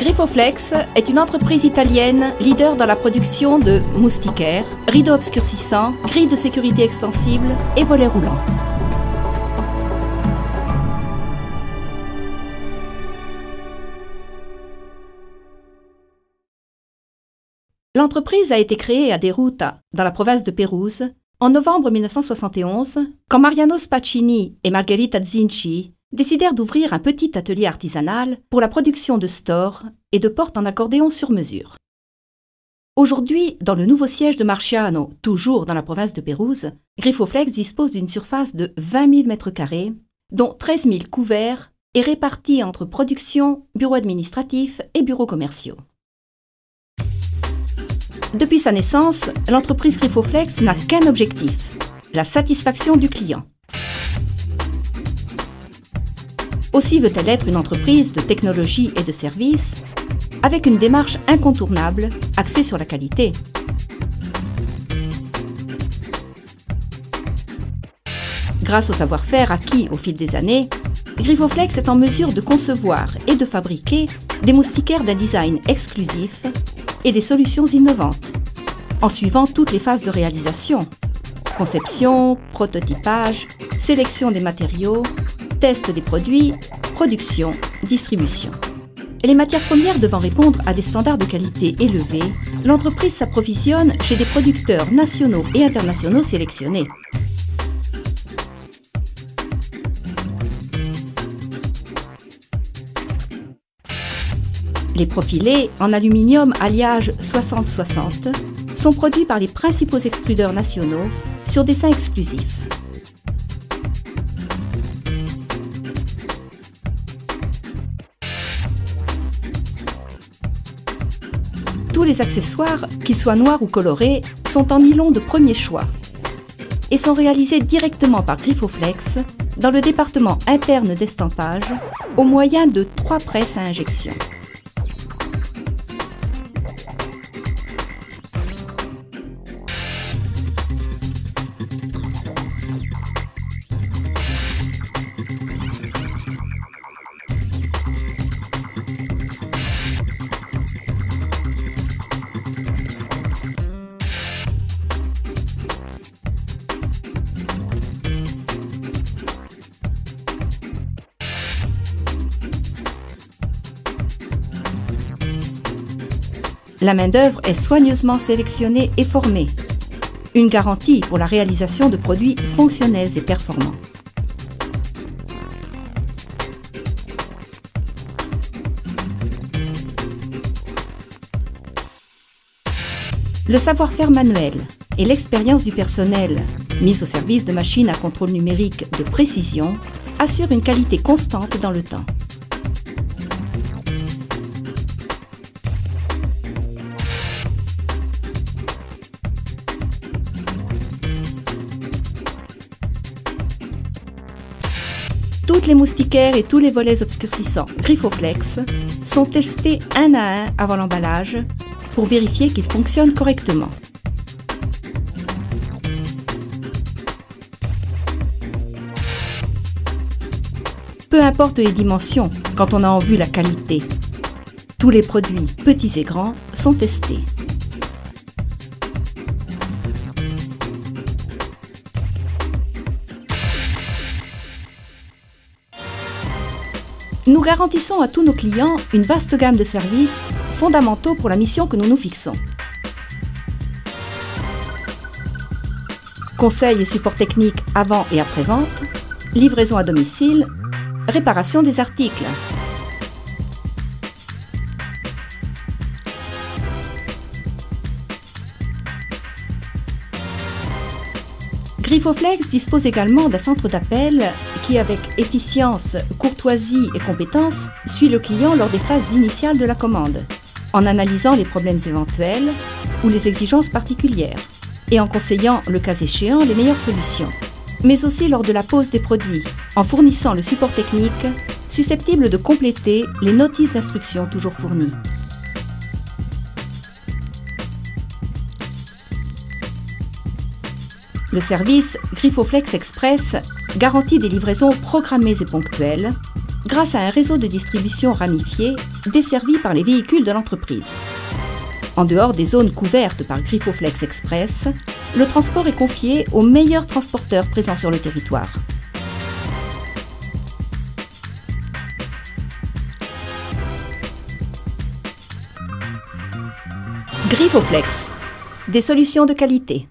Grifoflex est une entreprise italienne leader dans la production de moustiquaires, rideaux obscurcissants, grilles de sécurité extensibles et volets roulants. L'entreprise a été créée à Deruta, dans la province de Pérouse, en novembre 1971, quand Mariano Spaccini et Margherita Zinci décidèrent d'ouvrir un petit atelier artisanal pour la production de stores et de portes en accordéon sur mesure. Aujourd'hui, dans le nouveau siège de Marciano, toujours dans la province de Pérouse, Grifoflex dispose d'une surface de 20 000 m², dont 13 000 couverts et répartis entre production, bureaux administratifs et bureaux commerciaux. Depuis sa naissance, l'entreprise Grifoflex n'a qu'un objectif, la satisfaction du client. Aussi veut-elle être une entreprise de technologie et de services, avec une démarche incontournable axée sur la qualité. Grâce au savoir-faire acquis au fil des années, Grifoflex est en mesure de concevoir et de fabriquer des moustiquaires d'un design exclusif et des solutions innovantes, en suivant toutes les phases de réalisation: conception, prototypage, sélection des matériaux, test des produits, production, distribution. Et les matières premières devant répondre à des standards de qualité élevés, l'entreprise s'approvisionne chez des producteurs nationaux et internationaux sélectionnés. Les profilés en aluminium alliage 60-60 sont produits par les principaux extrudeurs nationaux sur dessin exclusif. Tous les accessoires, qu'ils soient noirs ou colorés, sont en nylon de premier choix et sont réalisés directement par Grifoflex dans le département interne d'estampage au moyen de 3 presses à injection. La main-d'œuvre est soigneusement sélectionnée et formée. Une garantie pour la réalisation de produits fonctionnels et performants. Le savoir-faire manuel et l'expérience du personnel, mise au service de machines à contrôle numérique de précision, assurent une qualité constante dans le temps. Toutes les moustiquaires et tous les volets obscurcissants Grifoflex sont testés un à un avant l'emballage pour vérifier qu'ils fonctionnent correctement. Peu importe les dimensions quand on a en vue la qualité. Tous les produits, petits et grands, sont testés. Nous garantissons à tous nos clients une vaste gamme de services fondamentaux pour la mission que nous nous fixons. Conseils et support technique avant et après-vente, livraison à domicile, réparation des articles. Grifoflex dispose également d'un centre d'appel qui, avec efficience, courtoisie et compétence, suit le client lors des phases initiales de la commande, en analysant les problèmes éventuels ou les exigences particulières, et en conseillant, le cas échéant, les meilleures solutions, mais aussi lors de la pose des produits, en fournissant le support technique susceptible de compléter les notices d'instruction toujours fournies. Le service Grifoflex Express garantit des livraisons programmées et ponctuelles, grâce à un réseau de distribution ramifié desservi par les véhicules de l'entreprise. En dehors des zones couvertes par Griffoflex Express, le transport est confié aux meilleurs transporteurs présents sur le territoire. Griffoflex, des solutions de qualité.